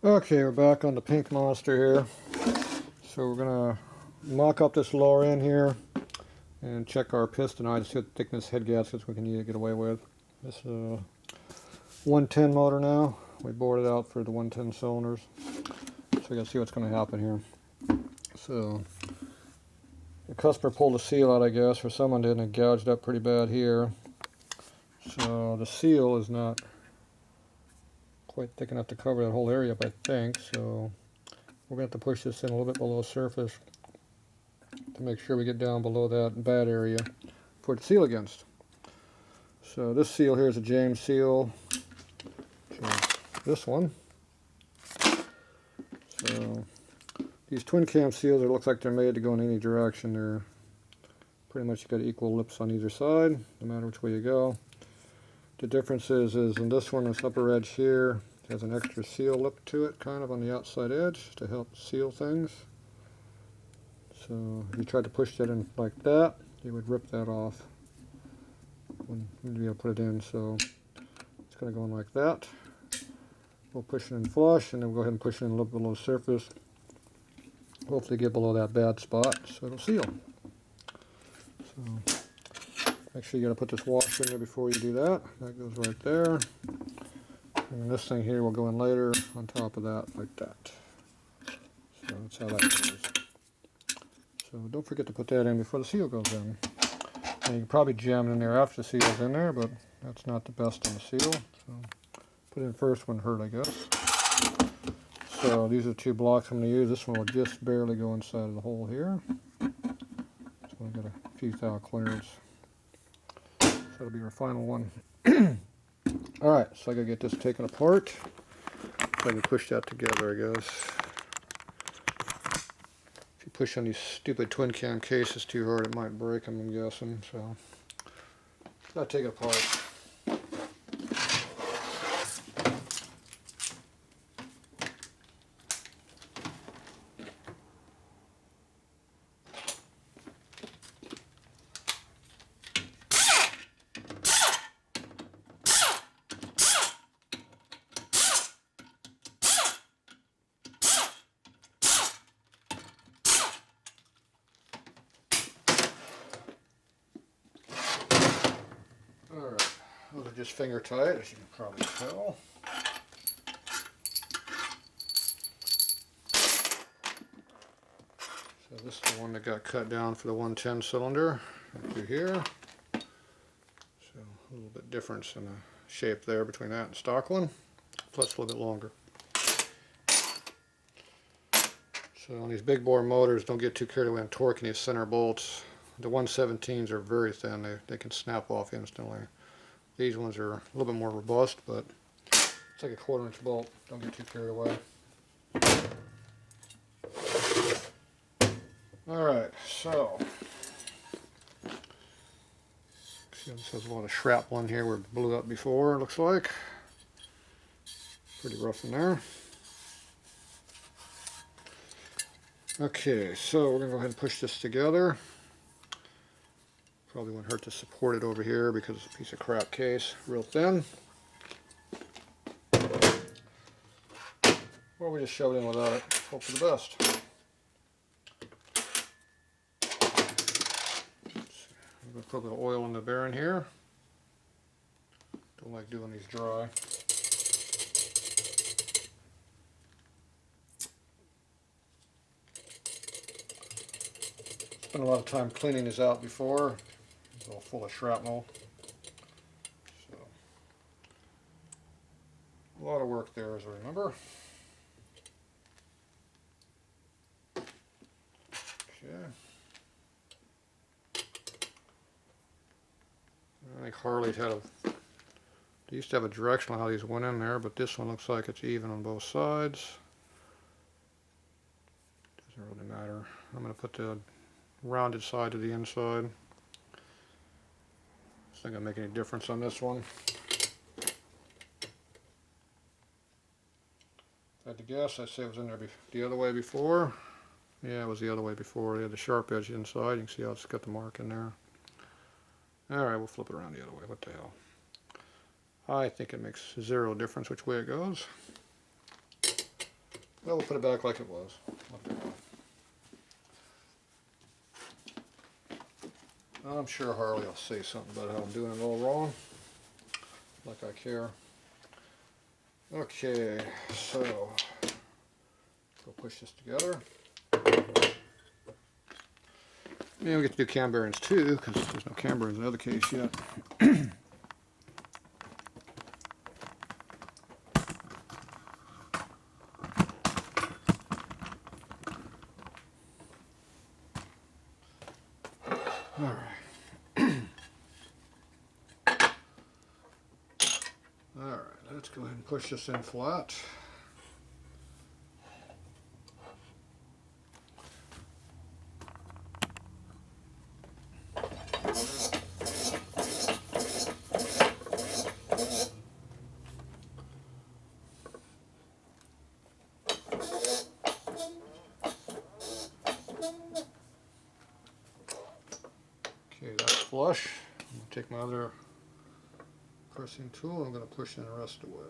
Okay, we're back on the pink monster here. So we're gonna mock up this lower end here and check our piston height, see what thickness head gaskets we can get away with. This is a 110 motor now. We bored it out for the 110 cylinders. So we gotta see what's gonna happen here. So the customer pulled the seal out, I guess, or someone did, and it gouged up pretty bad here. So the seal is not quite thick enough to cover that whole area up, I think. So we're going to have to push this in a little bit below surface to make sure we get down below that bad area for it to seal against. So this seal here is a James seal. So this one. So these twin cam seals, it looks like they're made to go in any direction. They're pretty much got equal lips on either side, no matter which way you go. The difference is in this one, this upper edge here has an extra seal lip to it, kind of on the outside edge to help seal things. So if you tried to push that in like that, you would rip that off when you'd be able to put it in. So it's going to go in like that. We'll push it in flush, and then we'll go ahead and push it in a little below the surface. Hopefully get below that bad spot so it'll seal. So make sure you got to put this washer in there before you do that. That goes right there. And this thing here will go in later on top of that, like that. So that's how that goes. So don't forget to put that in before the seal goes in. And you can probably jam it in there after the seal's in there, but that's not the best on the seal. So put it in first when hurt, I guess. So these are the two blocks I'm going to use. This one will just barely go inside of the hole here. So I've got a few thou clearance. That'll be our final one. Alright, so I gotta get this taken apart. I can push that together, I guess. If you push on these stupid twin cam cases too hard, it might break them, I'm guessing. So, gotta take it apart. Alright, those are just finger tight, as you can probably tell. So this is the one that got cut down for the 110 cylinder, right through here. So a little bit difference in the shape there between that and stock one, plus a little bit longer. So on these big bore motors, don't get too carried away on torquing these center bolts. The 117s are very thin, they can snap off instantly. These ones are a little bit more robust, but it's like a 1/4 inch bolt. Don't get too carried away. Alright, so see, this has a lot of shrapnel in here where it blew up before, it looks like. Pretty rough in there. Okay, so we're going to go ahead and push this together. Probably won't hurt to support it over here because it's a piece of crap case, real thin. Or we just shove it in without it, hope for the best. I'm going to put a little oil in the bearing here. Don't like doing these dry. Spent a lot of time cleaning this out before. It's all full of shrapnel. So, a lot of work there, as I remember. Okay. I think Harley's had they used to have a direction on how these went in there, but this one looks like it's even on both sides. Doesn't really matter. I'm going to put the rounded side to the inside. It's not going to make any difference on this one. If I had to guess, I'd say it was in there the other way before. Yeah, it was the other way before. They had the sharp edge inside. You can see how it's got the mark in there. Alright, we'll flip it around the other way. What the hell? I think it makes zero difference which way it goes. Well, we'll put it back like it was. I'm sure Harley will say something about how I'm doing it all wrong. Like I care. Okay, so we'll push this together. Maybe we get to do cam bearings too, because there's no cam bearings in the other case yet. Alright, let's go ahead and push this in flat. Okay, that's flush. I'm going to take my other pressing tool, I'm going to push in the rest away.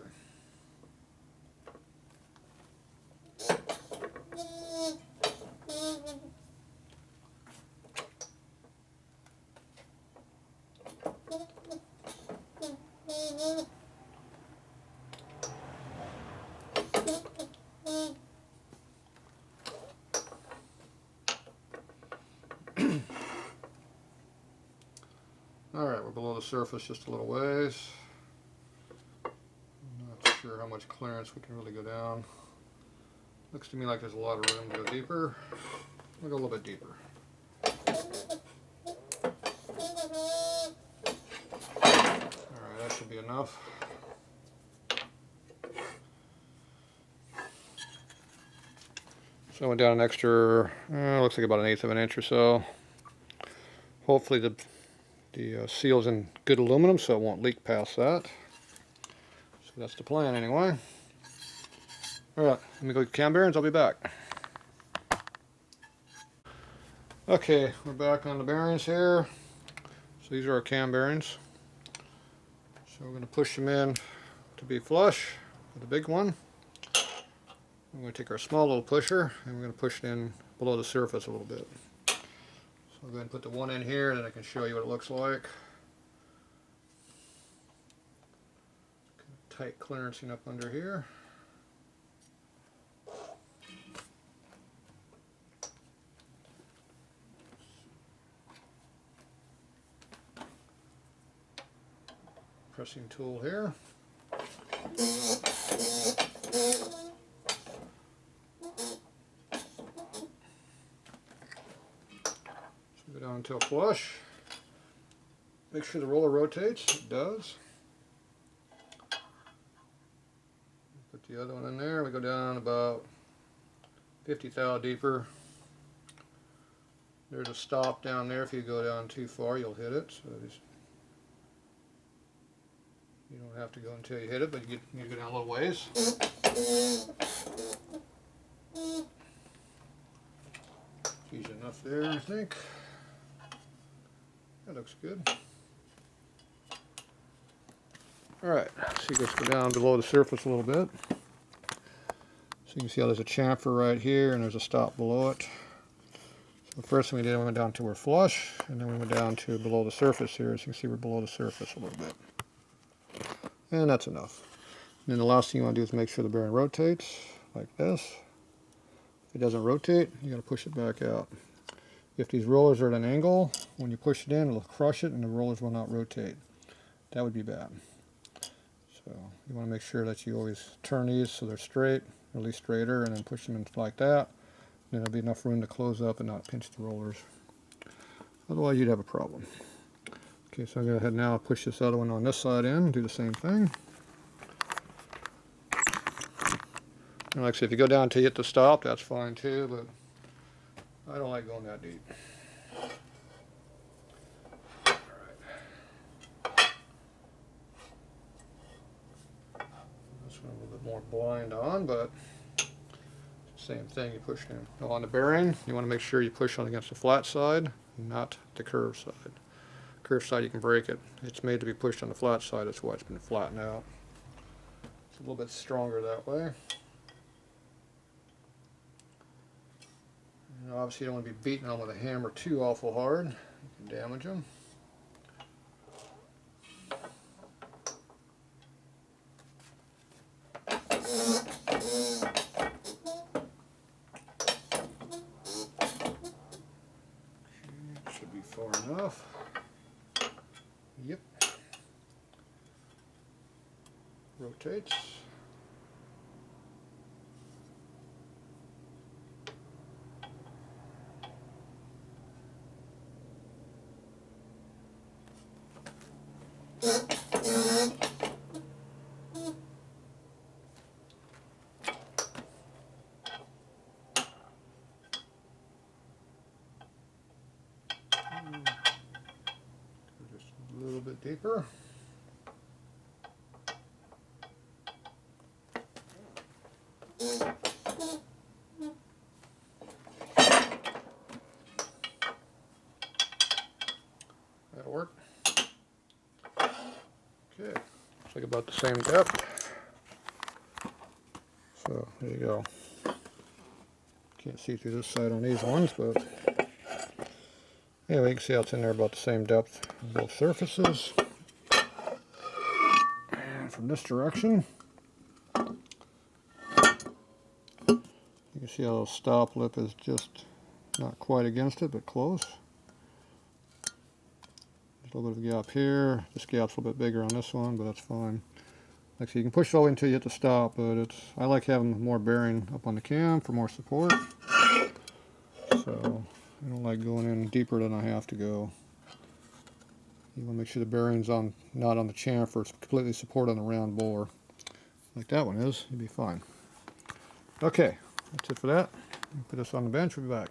Alright, we're below the surface just a little ways. I'm not sure how much clearance we can really go down. Looks to me like there's a lot of room to go deeper. We'll go a little bit deeper. Alright, that should be enough. So I went down an extra, looks like about 1/8 of an inch or so. Hopefully the seal's in good aluminum so it won't leak past that. So that's the plan anyway. Alright, let me go get cam bearings, I'll be back. Okay, we're back on the bearings here. So these are our cam bearings. So we're going to push them in to be flush with the big one. We're going to take our small little pusher and we're going to push it in below the surface a little bit. So I'll go ahead and put the one in here and then I can show you what it looks like. Tight clearancing up under here. Pressing tool here. So go down until flush. Make sure the roller rotates. It does. Put the other one in there. We go down about 50 thou deeper. There's a stop down there. If you go down too far, you'll hit it. So just, you don't have to go until you hit it, but you go down a little ways. Easy enough there, I think. That looks good. Alright, so let's go down below the surface a little bit. So you can see how there's a chamfer right here and there's a stop below it. So the first thing we did, we went down to we're flush, and then we went down to below the surface here. So you can see we're below the surface a little bit. And that's enough. And then the last thing you want to do is make sure the bearing rotates, like this. If it doesn't rotate, you got to push it back out. If these rollers are at an angle, when you push it in, it'll crush it and the rollers will not rotate. That would be bad. So you want to make sure that you always turn these so they're straight, or at least straighter, and then push them in like that. Then there'll be enough room to close up and not pinch the rollers. Otherwise you'd have a problem. Okay, so I'm going to go ahead now and push this other one on this side in, do the same thing. And like I said, if you go down until you hit the stop, that's fine too, but I don't like going that deep. Alright. This one a little bit more blind on, but same thing, you push in. Now on the bearing, you want to make sure you push on against the flat side, not the curved side. Curved side you can break it. It's made to be pushed on the flat side, that's why it's been flattened out. It's a little bit stronger that way. Obviously, you don't want to be beating them with a hammer too awful hard. You can damage them. Should be far enough. Yep. Rotates. Just a little bit deeper. That'll work. Okay, looks like about the same depth. So there you go. Can't see through this side on these ones, but anyway, you can see how it's in there about the same depth on both surfaces. And from this direction, you can see how the stop lip is just not quite against it, but close. There's a little bit of a gap here. This gap's a little bit bigger on this one, but that's fine. Like I said, you can push it all the way until you hit the stop, but I like having more bearing up on the cam for more support. So I don't like going in deeper than I have to go. You want to make sure the bearing's not on the chamfer, it's completely supported on the round bore. Like that one is, you'll be fine. Okay, that's it for that. Put this on the bench, we'll be back.